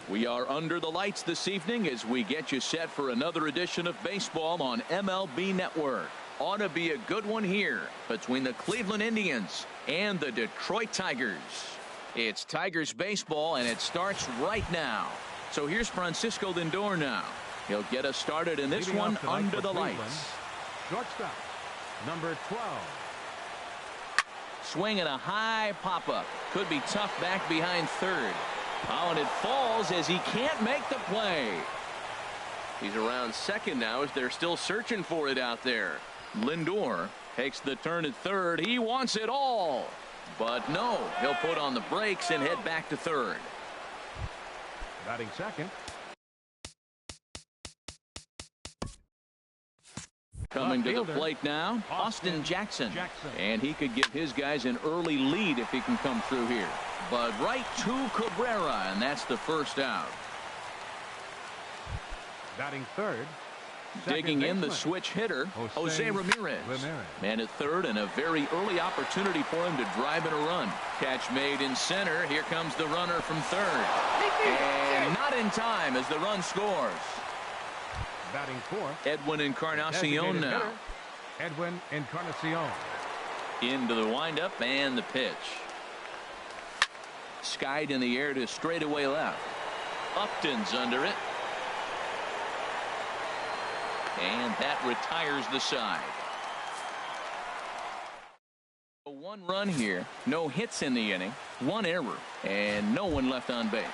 We are under the lights this evening as we get you set for another edition of baseball on MLB Network. Ought to be a good one here between the Cleveland Indians and the Detroit Tigers. It's Tigers baseball, and it starts right now. So here's Francisco Lindor now. He'll get us started in this one under the lights. Shortstop, number 12. Swinging a high pop-up. Could be tough back behind third. Oh, and it falls as he can't make the play. He's around second now as they're still searching for it out there. Lindor takes the turn at third. He wants it all. But no, he'll put on the brakes and head back to third. Batting second. Coming to the plate now, Austin Jackson. And he could give his guys an early lead if he can come through here. But right to Cabrera, and that's the first out. Batting third. Digging in the switch hitter, Jose Ramirez. Man at third, and a very early opportunity for him to drive in a run. Catch made in center. Here comes the runner from third. And not in time as the run scores. Batting fourth. Edwin Encarnacion now. Edwin Encarnacion. Into the windup and the pitch. Skied in the air to straightaway left. Upton's under it. And that retires the side. One run here. No hits in the inning. One error. And no one left on base.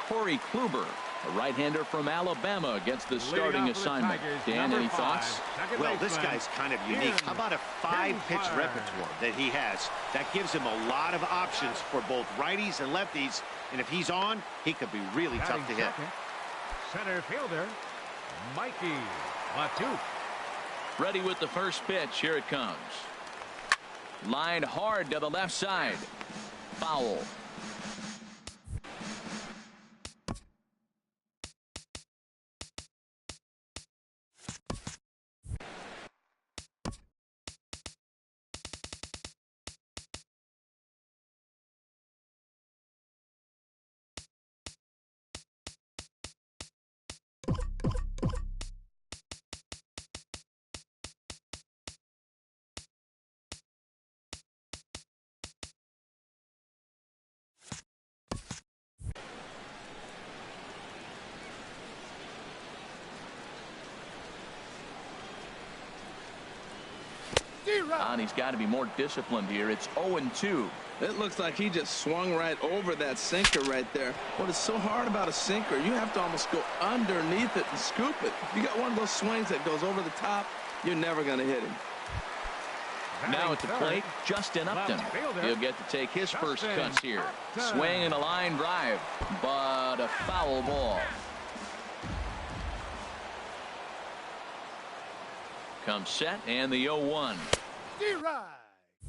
Corey Kluber, a right-hander from Alabama, gets the starting assignment. Dan, any thoughts? Well, this guy's kind of unique. How about a 5-pitch repertoire that he has? That gives him a lot of options for both righties and lefties. And if he's on, he could be really tough to hit. Center fielder, Mikey Latu. Ready with the first pitch. Here it comes. Lined hard to the left side. Foul. And he's got to be more disciplined here. It's 0-2. It looks like he just swung right over that sinker right there. What is so hard about a sinker, you have to almost go underneath it and scoop it. You got one of those swings that goes over the top, you're never going to hit him. Now at the plate, Justin Upton. He'll get to take his first cuts here. Swing and a line drive, but a foul ball. Comes set, and the 0-1.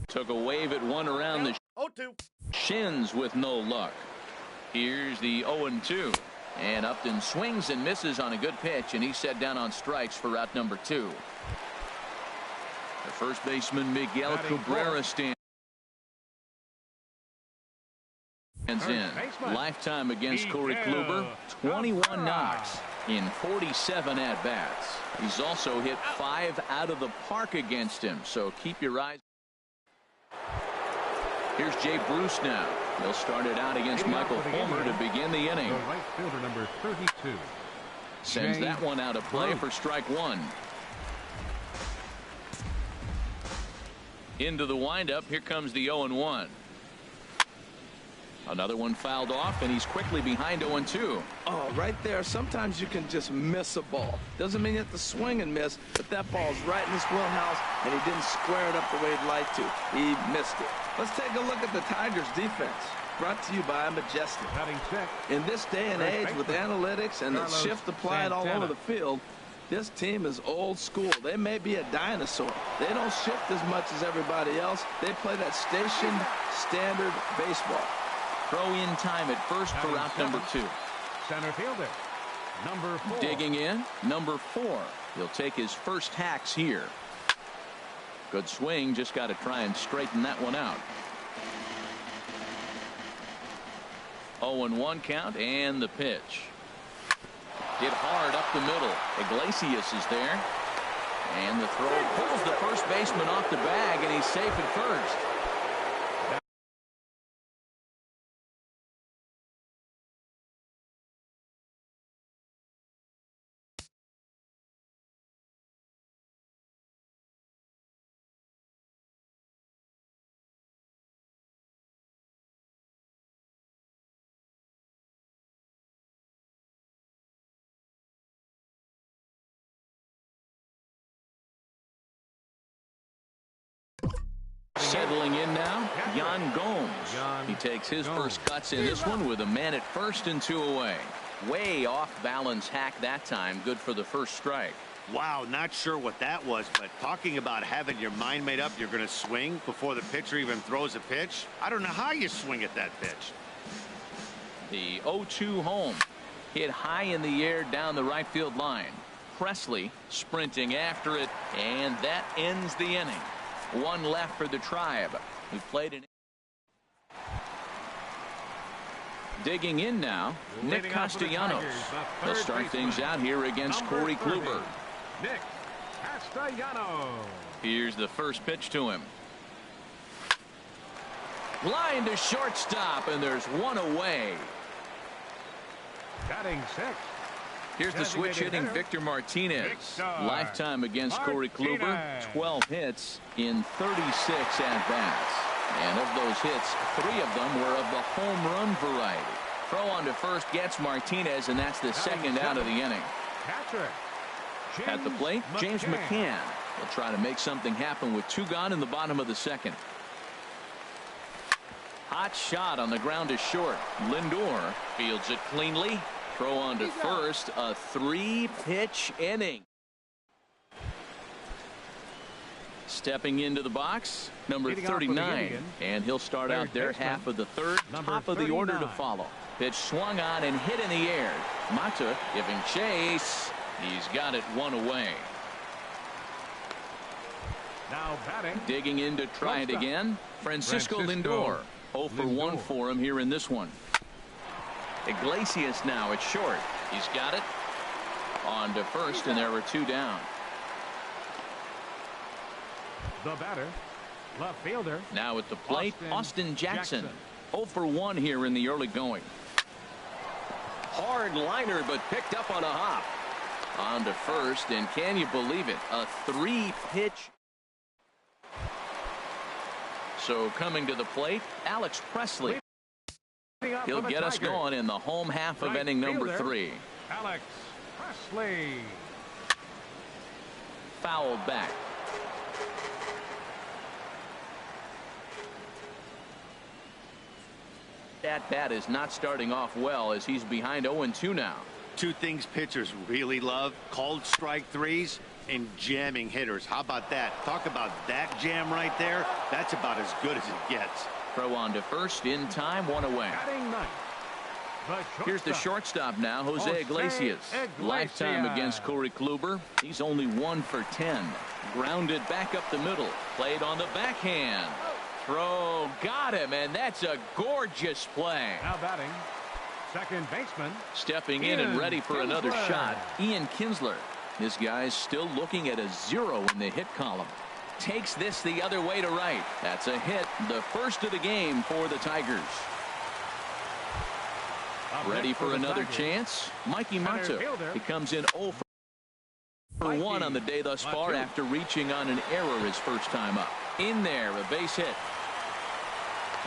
Took a wave at one around the shins with no luck. Here's the 0-2. And Upton swings and misses on a good pitch, and he's set down on strikes for route number 2. The first baseman, Miguel Cabrera, stands in. Lifetime against Corey Kluber, 21 knocks in 47 at-bats. He's also hit 5 out of the park against him, so keep your eyes. Here's Jay Bruce now. He'll start it out against Michael Fulmer to begin the inning. Right fielder number 32. Sends that one out of play for strike 1. Into the windup. Here comes the 0-1. Another one fouled off, and he's quickly behind 0-2. Oh, right there. Sometimes you can just miss a ball. Doesn't mean you have to swing and miss, but that ball's right in his wheelhouse, and he didn't square it up the way he'd like to. He missed it. Let's take a look at the Tigers' defense. Brought to you by Majestic. In this day and age, with analytics and the shift applied all over the field, this team is old school. They may be a dinosaur. They don't shift as much as everybody else. They play that stationed, standard baseball. Throw in time at first for route number 2. Center fielder, number 4. Digging in, number 4. He'll take his first hacks here. Good swing, just got to try and straighten that one out. 0-1 count and the pitch. Hit hard up the middle. Iglesias is there. And the throw pulls the first baseman off the bag, and he's safe at first. Settling in now, Yan Gomes. He takes his first cuts in this one with a man at first and 2 away. Way off balance hack that time. Good for the first strike. Wow, not sure what that was, but talking about having your mind made up you're going to swing before the pitcher even throws a pitch. I don't know how you swing at that pitch. The 0-2 home. Hit high in the air down the right field line. Presley sprinting after it, and that ends the inning. One left for the Tribe, who played in. Digging in now, Nick Castellanos. He'll start things out here against Corey Kluber. Nick Castellanos. Here's the first pitch to him. Line to shortstop, and there's one away. Batting sixth. Here's the switch hitting Victor Martinez. Lifetime against Corey Kluber. 12 hits in 36 at-bats. And of those hits, 3 of them were of the home run variety. Throw on to first gets Martinez, and that's the second out of the inning. At the plate, James McCann will try to make something happen with 2 gone in the bottom of the second. Hot shot on the ground to short. Lindor fields it cleanly. Throw on to first. A 3-pitch inning. Stepping into the box, number 39, and he'll start out there half of the third. Top of the order to follow. Pitch swung on and hit in the air. Mata giving chase. He's got it 1 away. Now batting. Digging in to try it again. Francisco Lindor. 0 for 1 for him here in this one. Iglesias now at short. He's got it. On to first, and there were 2 down. The batter, left fielder. Now at the plate, Austin Jackson. 0 for 1 here in the early going. Hard liner, but picked up on a hop. On to first, and can you believe it? A 3-pitch. So coming to the plate, Alex Presley. He'll get us going in the home half of inning number 3. Alex Presley. Fouled back. That bat is not starting off well as he's behind 0-2 now. 2 things pitchers really love: called strike threes and jamming hitters. How about that? Talk about that jam right there. That's about as good as it gets. Throw on to first in time, 1 away. Here's the shortstop now, Jose Iglesias. Lifetime against Corey Kluber. He's only 1 for 10. Grounded back up the middle. Played on the backhand. Throw got him, and that's a gorgeous play. Now batting, second baseman. Stepping in and ready for another shot, Ian Kinsler. This guy's still looking at a 0 in the hit column. Takes this the other way to right. That's a hit, the first of the game for the Tigers. Ready for another chance? Mikey Mata. He comes in 0 for 1 on the day thus far after reaching on an error his first time up. In there, a base hit.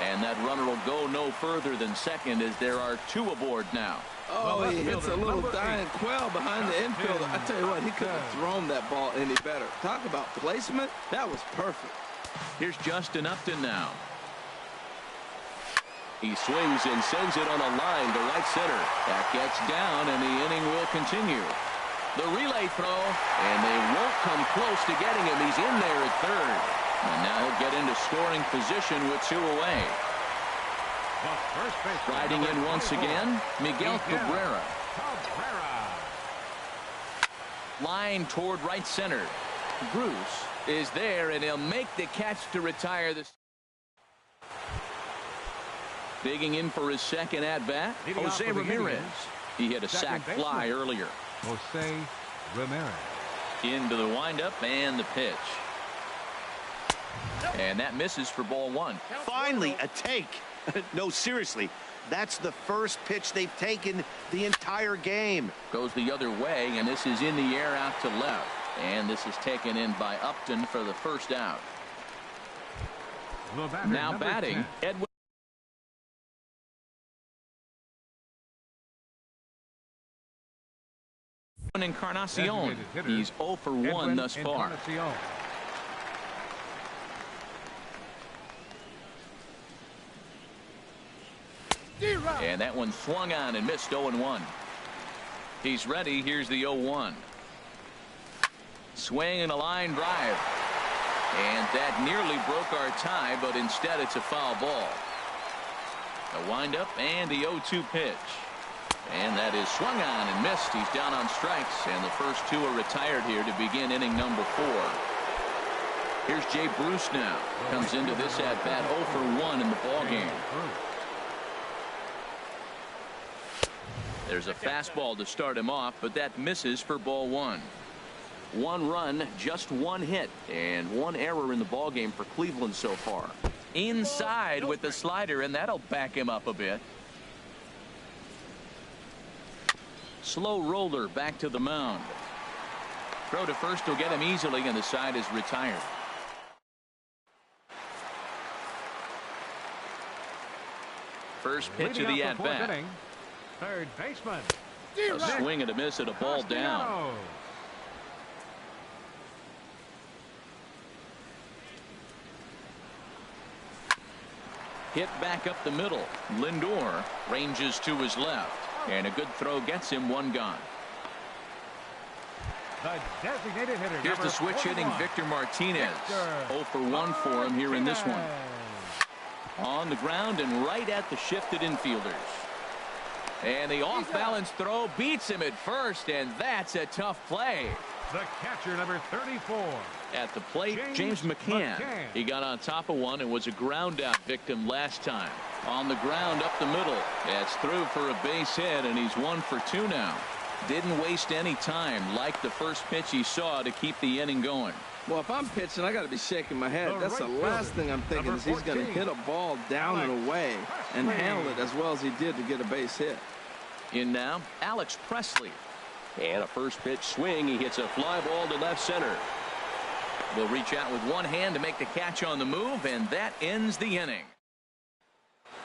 And that runner will go no further than second as there are 2 aboard now. Oh, he hits a little dying quail behind the infielder. I tell you what, he couldn't have thrown that ball any better. Talk about placement. That was perfect. Here's Justin Upton now. He swings and sends it on a line to right center. That gets down, and the inning will continue. The relay throw, and they won't come close to getting him. He's in there at third. And now he'll get into scoring position with 2 away. Riding in once again, Miguel Cabrera. Line toward right center. Bruce is there, and he'll make the catch to retire this. Digging in for his second at-bat, Leading off Jose for the Ramirez. Indians, He hit a sac second fly baseman, earlier. Jose Ramirez. Into the windup and the pitch. And that misses for ball one. Finally, a take. No, seriously. That's the first pitch they've taken the entire game. Goes the other way, and this is in the air out to left. And this is taken in by Upton for the first out. The batter, Now number batting, 10. Edwin Encarnacion. Designated hitter, He's 0 for 1 Edwin thus far. Encarnacion. And that one swung on and missed 0-1. He's ready. Here's the 0-1. Swing and a line drive. And that nearly broke our tie, but instead it's a foul ball. A windup and the 0-2 pitch. And that is swung on and missed. He's down on strikes, and the first two are retired here to begin inning number 4. Here's Jay Bruce now. Comes into this at-bat 0 for 1 in the ballgame. There's a fastball to start him off, but that misses for ball 1. 1 run, just 1 hit, and 1 error in the ballgame for Cleveland so far. Inside with the slider, and that'll back him up a bit. Slow roller back to the mound. Throw to first will get him easily, and the side is retired. First pitch of the at-bat. Third baseman. A swing and a miss at a ball down. Hit back up the middle. Lindor ranges to his left. And a good throw gets him 1 gone. The designated hitter. Here's the switch 41. hitting Victor Martinez. 0 for 1 for him here in this one. On the ground and right at the shifted infielders. And the off-balance throw beats him at first, and that's a tough play. The catcher, number 34. At the plate, James McCann. He got on top of one and was a ground-out victim last time. On the ground up the middle. That's through for a base hit, and he's 1 for 2 now. Didn't waste any time, like the first pitch he saw, to keep the inning going. Well, if I'm pitching, I got to be shaking my head. That's the last thing I'm thinking is he's going to hit a ball down and away and handle it as well as he did to get a base hit. In now, Alex Presley. And a first pitch swing. He hits a fly ball to left center. Will reach out with one hand to make the catch on the move, and that ends the inning.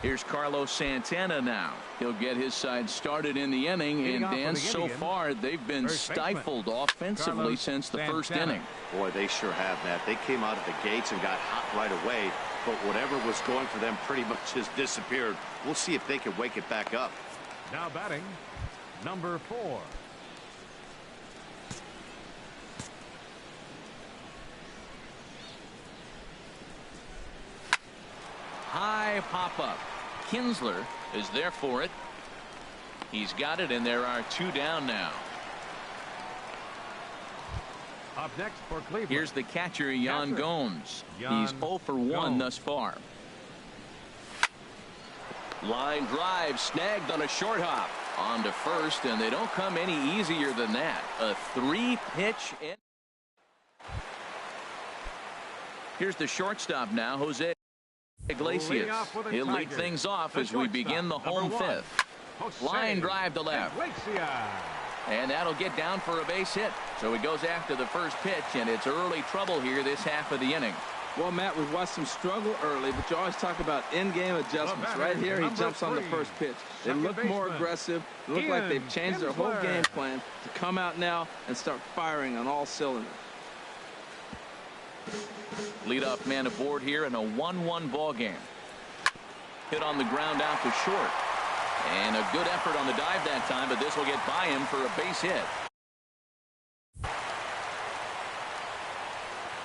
Here's Carlos Santana now. He'll get his side started in the inning, and Dan, so far they've been stifled offensively since the first inning. Boy, they sure have, Matt. They came out of the gates and got hot right away, but whatever was going for them pretty much has disappeared. We'll see if they can wake it back up. Now batting, number 4. High pop-up. Kinsler is there for it. He's got it, and there are 2 down now. Up next for Cleveland. Here's the catcher, Yan Gomes. He's 0 for 1 thus far. Line drive snagged on a short hop. On to first, and they don't come any easier than that. A 3-pitch in. Here's the shortstop now, Jose Iglesias. He'll lead things off as we begin the home 5th. Line drive to left. And that'll get down for a base hit. So he goes after the first pitch, and it's early trouble here this half of the inning. Well, Matt, we've watched him struggle early, but you always talk about in-game adjustments. Right here, he jumps on the first pitch. They look more aggressive. They look like they've changed their whole game plan to come out now and start firing on all cylinders. Leadoff man aboard here in a 1-1 ball game. Hit on the ground out to short. And a good effort on the dive that time, but this will get by him for a base hit.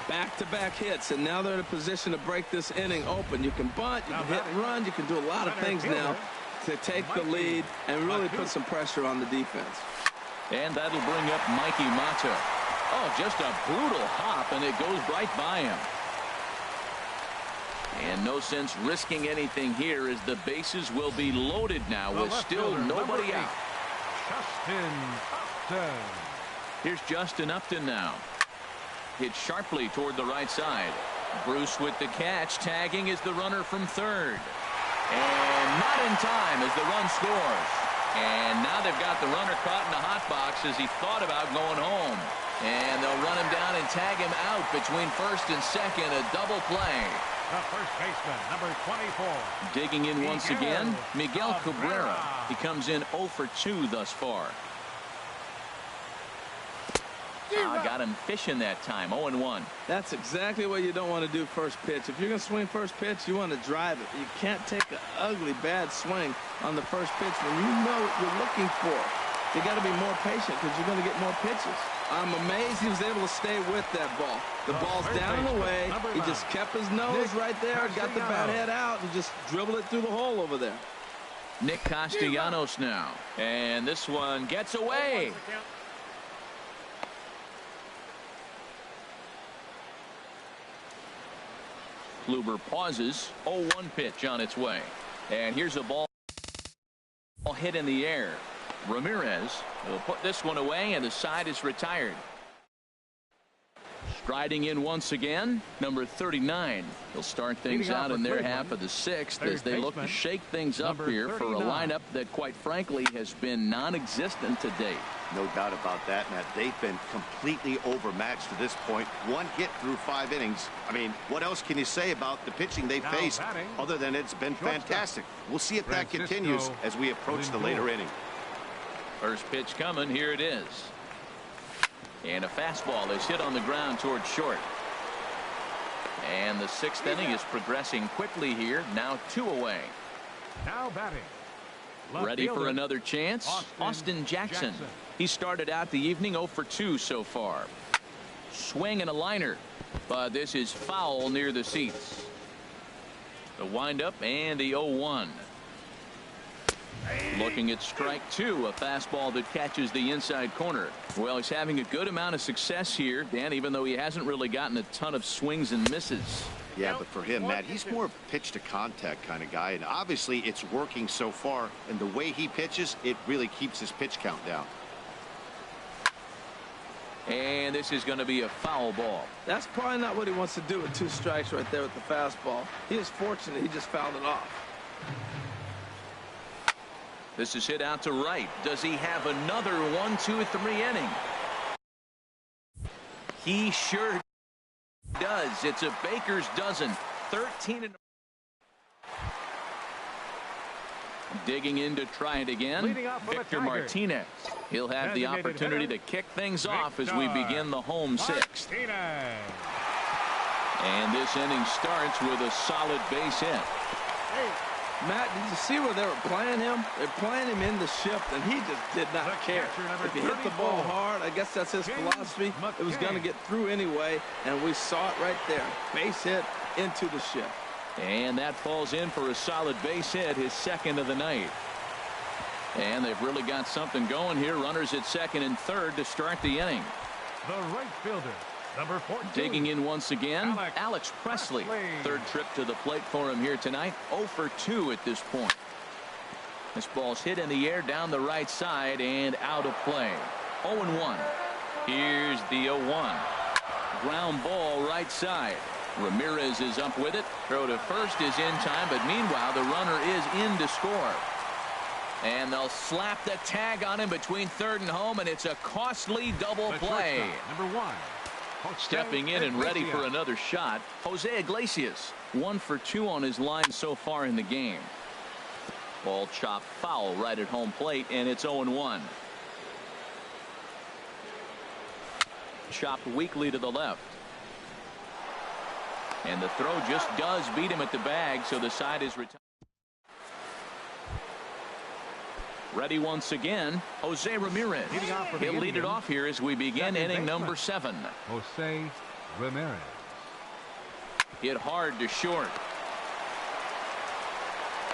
Back-to-back hits, and now they're in a position to break this inning open. You can bunt, you can hit and run, you can do a lot of things now to take the lead and really put some pressure on the defense. And that'll bring up Mikey Mata. Oh, just a brutal hop, and it goes right by him. And no sense risking anything here as the bases will be loaded now with still nobody out. Justin Upton. Here's Justin Upton now. Hit sharply toward the right side. Bruce with the catch. Tagging is the runner from third. And not in time as the run scores. And now they've got the runner caught in the hot box as he thought about going home. And they'll run him down and tag him out between first and second. A double play. The first baseman, number 24. Digging in once again, Miguel Cabrera. He comes in 0 for 2 thus far. Got him fishing that time. 0-1. That's exactly what you don't want to do first pitch. If you're going to swing first pitch, you want to drive it. You can't take an ugly, bad swing on the first pitch when you know what you're looking for. You got to be more patient because you're going to get more pitches. I'm amazed he was able to stay with that ball. The ball's down and away. He just kept his nose right there, got the bat head out, and just dribbled it through the hole over there. Nick Castellanos now. And this one gets away. Kluber pauses. 0-1 pitch on its way. And here's a ball hit in the air. Ramirez will put this one away, and the side is retired. Striding in once again, number 39. He'll start things out in their half of the sixth as they look to shake things up here for a lineup that, quite frankly, has been non-existent to date. No doubt about that, Matt. They've been completely overmatched to this point. One hit through 5 innings. I mean, what else can you say about the pitching they faced other than it's been fantastic? We'll see if that continues as we approach the later inning. First pitch coming. Here it is. And a fastball is hit on the ground towards short. And the 6th inning is progressing quickly here. Now 2 away. Now batting. Ready for another chance? Austin Jackson. He started out the evening 0 for 2 so far. Swing and a liner. But this is foul near the seats. The windup and the 0-1. Looking at strike 2, a fastball that catches the inside corner. Well, he's having a good amount of success here, Dan, even though he hasn't really gotten a ton of swings and misses. Yeah, but for him, Matt, he's more of a pitch to contact kind of guy, and obviously it's working so far, and the way he pitches, it really keeps his pitch count down. And this is going to be a foul ball. That's probably not what he wants to do with 2 strikes right there with the fastball. He is fortunate he just fouled it off. This is hit out to right. Does he have another 1, 2, 3 inning? He sure does. It's a baker's dozen. 13 in. Digging in to try it again. Victor Martinez. He'll have the opportunity to kick things off as we begin the home 6th. And this inning starts with a solid base hit. Matt, did you see where they were playing him? They're playing him in the shift, and he just did not care. If he hit the ball hard, I guess that's his philosophy. It was going to get through anyway, and we saw it right there. Base hit into the shift. And that falls in for a solid base hit, his 2nd of the night. And they've really got something going here. Runners at 2nd and 3rd to start the inning. The right fielder, number 14. Digging in once again, Alex Presley. 3rd trip to the plate for him here tonight. 0 for 2 at this point. This ball's hit in the air down the right side and out of play. 0-1. Here's the 0-1. Ground ball right side. Ramirez is up with it. Throw to first is in time, but meanwhile the runner is in to score. And they'll slap the tag on him between 3rd and home, and it's a costly double play. Number 1. Stepping in and ready for another shot, Jose Iglesias. 1 for 2 on his line so far in the game. Ball chopped foul right at home plate, and it's 0-1. Chopped weakly to the left. And the throw just does beat him at the bag, so the side is retired. Ready once again, Jose Ramirez. He'll lead it off here as we begin inning number 7. Jose Ramirez. Hit hard to short.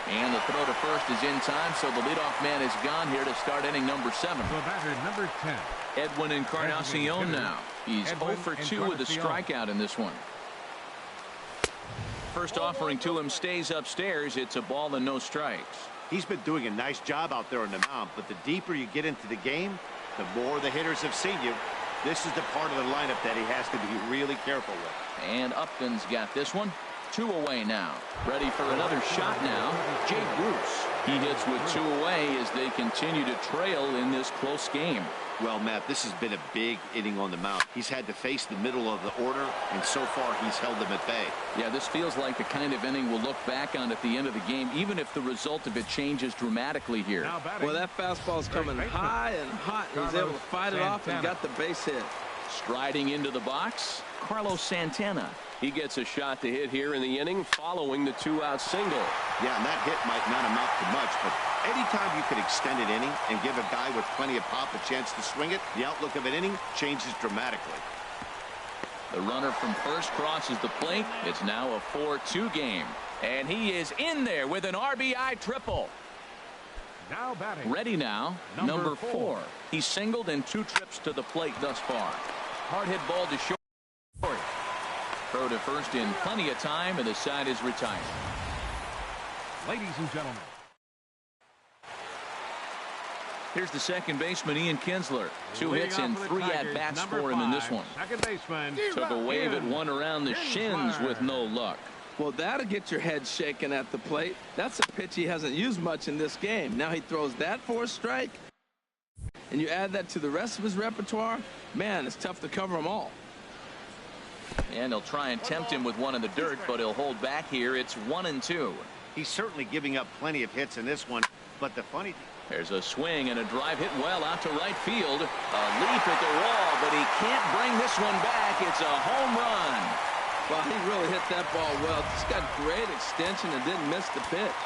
And the throw to first is in time, so the leadoff man is gone here to start inning number 7. The batter, number 10. Edwin Encarnacion now. He's 0 for 2 with a strikeout in this one. first offering to him stays upstairs. It's a ball and no strikes. He's been doing a nice job out there on the mound, but the deeper you get into the game, the more the hitters have seen you. This is the part of the lineup that he has to be really careful with. And Upton's got this one. 2 away now. Ready for another shot now. Jay Bruce. He hits with 2 away as they continue to trail in this close game. Well, Matt, this has been a big inning on the mound. He's had to face the middle of the order, and so far he's held them at bay. Yeah, this feels like the kind of inning we'll look back on at the end of the game, even if the result of it changes dramatically here. Well, that fastball's coming high and hot, and he's able to fight it off and got the base hit. Striding into the box, Carlos Santana. He gets a shot to hit here in the inning following the 2-out single. Yeah, and that hit might not amount to much, but anytime you can extend an inning and give a guy with plenty of pop a chance to swing it, the outlook of an inning changes dramatically. The runner from first crosses the plate. It's now a 4-2 game. And he is in there with an RBI triple. Now batting. Ready now, number 4. He's singled in 2 trips to the plate thus far. Hard hit ball to short. Throw to first in plenty of time, and the side is retired. Ladies and gentlemen. Here's the second baseman, Ian Kinsler. 2 hits and 3 at-bats for him in this one. Second baseman. Took a wave at one around the shins with no luck. Well, that'll get your head shaken at the plate. That's a pitch he hasn't used much in this game. Now he throws that for a strike, and you add that to the rest of his repertoire, man, it's tough to cover them all. And he'll try and tempt him with one in the dirt, but he'll hold back here. It's 1-2. He's certainly giving up plenty of hits in this one, but the funny thing... There's a swing and a drive hit well out to right field. A leap at the wall, but he can't bring this one back. It's a home run. Well, he really hit that ball well. Just got great extension and didn't miss the pitch.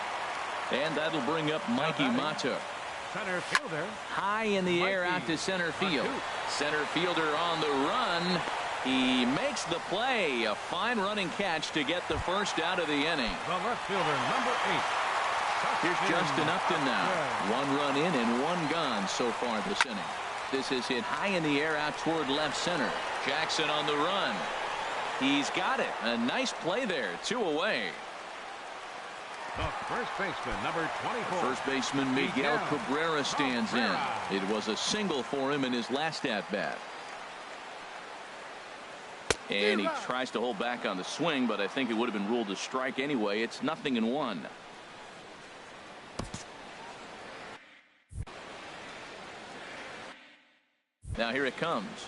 And that'll bring up Mikey Mato. Center fielder. High in the air out to center field. Center fielder on the run. He makes the play. A fine running catch to get the first out of the inning. The left fielder, number 8. Here's Justin Upton now. 1 run in and 1 gone so far this inning. This is hit high in the air out toward left center. Jackson on the run. He's got it. A nice play there. 2 away. The first baseman, number 24. First baseman Miguel Cabrera stands in. It was a single for him in his last at-bat. And he tries to hold back on the swing, but I think it would have been ruled a strike anyway. It's 0-1. Now here it comes.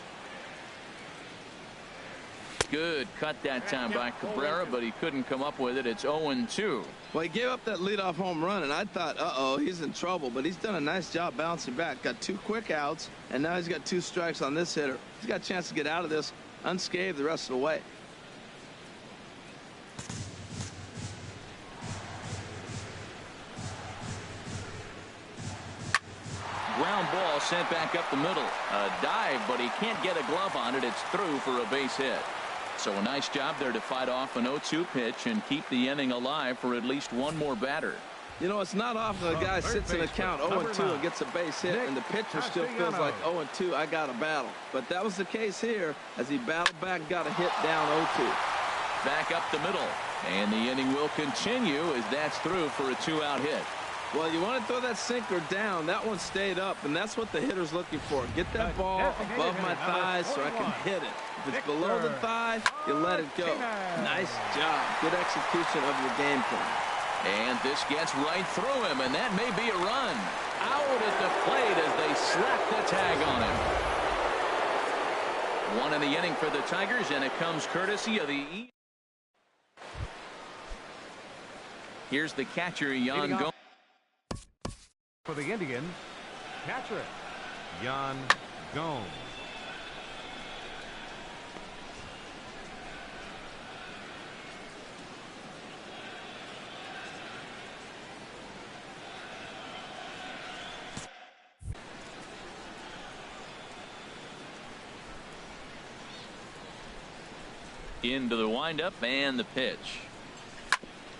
Good cut that time by Cabrera, but he couldn't come up with it. It's 0-2. Well, he gave up that leadoff home run, and I thought, uh-oh, he's in trouble. But he's done a nice job bouncing back. Got 2 quick outs, and now he's got 2 strikes on this hitter. He's got a chance to get out of this unscathed the rest of the way. Ground ball sent back up the middle. A dive, but he can't get a glove on it. It's through for a base hit. So a nice job there to fight off an 0-2 pitch and keep the inning alive for at least one more batter. You know, it's not often a guy sits in a count 0-2 and gets a base hit, and the pitcher still feels like 0-2, I got a battle. But that was the case here as he battled back and got a hit down 0-2. Back up the middle, and the inning will continue as that's through for a 2-out hit. Well, you want to throw that sinker down. That one stayed up, and that's what the hitter's looking for. Get that ball above my thighs so I can hit it. If it's below the thigh, you let it go. Nice job. Good execution of your game plan. And this gets right through him, and that may be a run. Out at the plate as they slap the tag on him. 1 in the inning for the Tigers, and it comes courtesy of the... Here's the catcher, Yan Gomes. For the Indians, catcher, Yan Gomes. Into the windup and the pitch.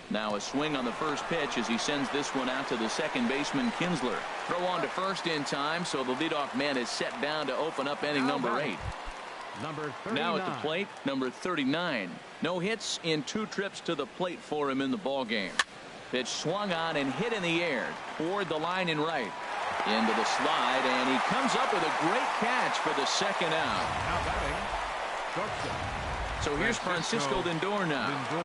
Now a swing on the first pitch as he sends this one out to the second baseman Kinsler. Throw on to first in time, so the leadoff man is set down to open up inning number 8. number 39. Now at the plate, number 39. No hits in 2 trips to the plate for him in the ballgame. Pitch swung on and hit in the air toward the line and right. Into the slide, and he comes up with a great catch for the second out. Now batting, shortstop. So here's Francisco Lindor now.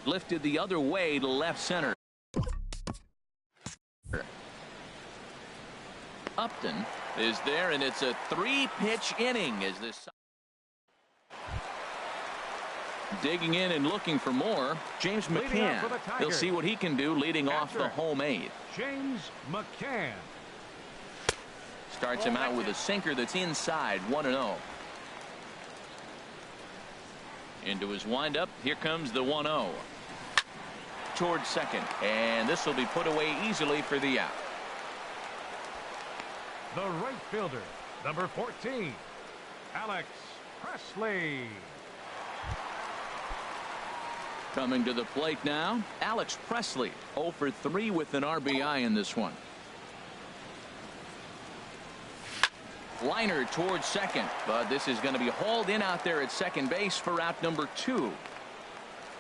Lifted the other way to left center. Upton is there, and it's a 3-pitch inning as this. Digging in and looking for more, James McCann. He'll see what he can do leading off the home 8. James McCann. Starts him out with a sinker that's inside, 1-0. Into his windup, here comes the 1-0. Towards second, and this will be put away easily for the out. The right fielder, number 14, Alex Presley. Coming to the plate now, Alex Presley, 0 for 3 with an RBI in this one. Liner towards second, but this is going to be hauled in out there at second base for out number 2.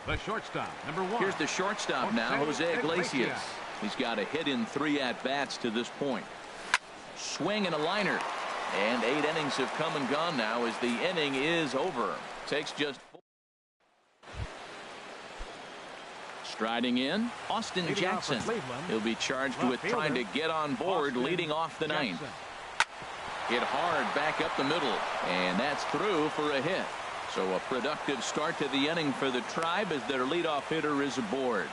The shortstop, number 1. Here's the shortstop now, Jose Iglesias. He's got a hit in 3 at-bats to this point. Swing and a liner. And 8 innings have come and gone now as the inning is over. Takes just 4. Striding in, Austin Jackson. He'll be charged with trying to get on board leading off the 9th. Hit hard back up the middle, and that's through for a hit. So a productive start to the inning for the Tribe as their leadoff hitter is aboard.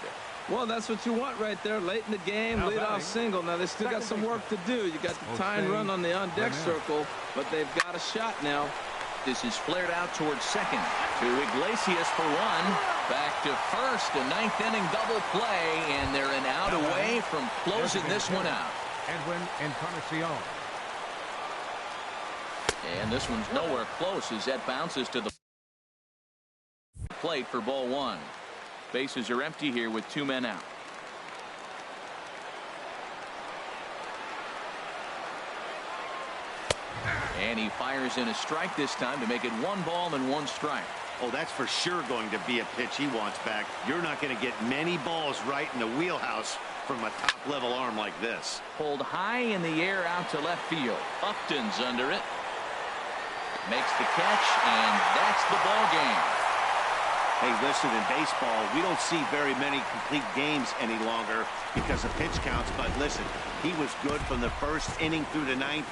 Well, that's what you want right there. Late in the game, leadoff single. Now, they still got some work to do. You got the tying run on the on-deck circle, but they've got a shot now. This is flared out towards second to Iglesias for 1. Back to first, a 9th inning double play, and they're an out away from closing this one out. Edwin Encarnacion. And this one's nowhere close as that bounces to the plate for ball 1. Bases are empty here with 2 men out. And he fires in a strike this time to make it 1 ball and 1 strike. Oh, that's for sure going to be a pitch he wants back. You're not going to get many balls right in the wheelhouse from a top-level arm like this. Pulled high in the air out to left field. Upton's under it. Makes the catch, and that's the ball game. Hey, listen, in baseball, we don't see very many complete games any longer because of pitch counts. But listen, he was good from the 1st inning through the 9th.